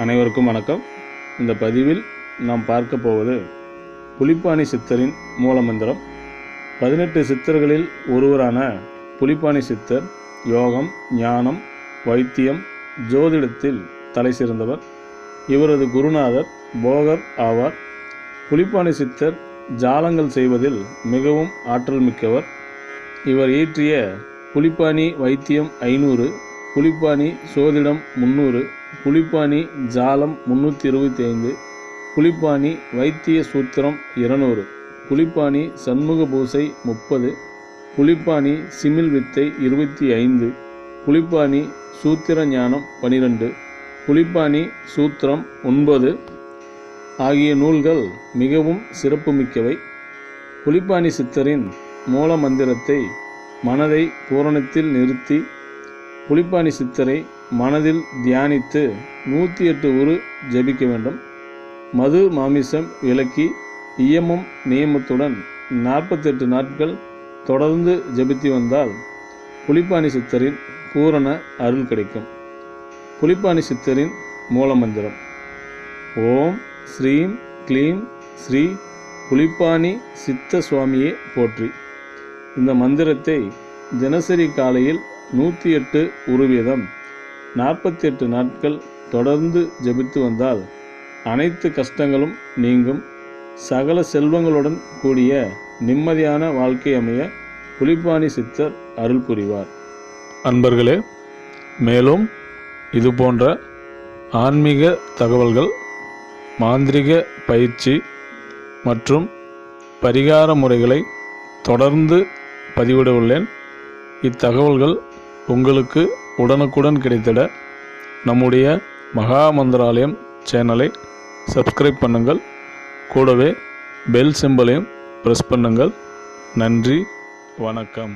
அனைவருக்கும் வணக்கம். இந்த பதிவில் நாம் பார்க்க போவது புலிப்பாணி சித்தரின் மூலமந்திரம். 18 சித்தர்களில் ஒருவரான புலிப்பாணி சித்தர் யோகம், ஞானம், வைத்தியம், ஜோதிடத்தில் தலை சிறந்தவர். இவரது குருநாதர் போகர் ஆவார். புலிப்பாணி சித்தர் ஜாலங்கள் செய்வதில் மிகவும் ஆற்றல் மிக்கவர். இவர் இயற்றிய புலிப்பாணி வைத்தியம் 500, புலிப்பாணி சோதிடம் 300, புலிப்பாணி ஜாலம் 325, புலிப்பாணி வைத்திய சூத்திரம் 200, புலிப்பாணி சண்முக பூசை 30, புலிப்பாணி சிமில் வித்தை 25, புலிப்பாணி சூத்திர ஞானம் 12, புலிப்பாணி சூத்திரம் 9 ஆகிய நூல்கள் மிகவும் சிறப்புமிக்கவை. புலிப்பாணி சித்தரின் மூல மந்திரத்தை மனதை பூரணத்தில் நிறுத்தி புலிப்பாணி சித்தரை மனதில் தியானித்து 108 உரு ஜபிக்க வேண்டும். மது மாமிசம் விலக்கி இயமம் நியமத்துடன் 48 நாட்கள் தொடர்ந்து ஜபித்து வந்தால் புலிப்பாணி சித்தரின் பூரண அருள் கிடைக்கும். புலிப்பாணி சித்தரின் மூலமந்திரம்: ஓம் ஸ்ரீம் க்ளீம் ஸ்ரீ புலிப்பாணி சித்த சுவாமியே போற்றி. இந்த மந்திரத்தை தினசரி காலையில் 108 உரு வீதம் 48 நாட்கள் தொடர்ந்து ஜபித்து வந்தால் அனைத்து கஷ்டங்களும் நீங்கும். சகல செல்வங்களுடன் கூடிய நிம்மதியான வாழ்க்கை அமைய புலிப்பாணி சித்தர் அருள் புரிவார். அன்பர்களே, மேலும் இது போன்ற ஆன்மீக தகவல்கள், மாந்திரிக பயிற்சி மற்றும் பரிகார முறைகளை தொடர்ந்து பதிவிட உள்ளேன். இத்தகவல்கள் உங்களுக்கு உடனுக்குடன் கிடைத்திட நம்முடைய மகா மந்திராலயம் சேனலை சப்ஸ்கிரைப் பண்ணுங்கள். கூடவே பெல் சிம்பலையும் ப்ரெஸ் பண்ணுங்கள். நன்றி, வணக்கம்.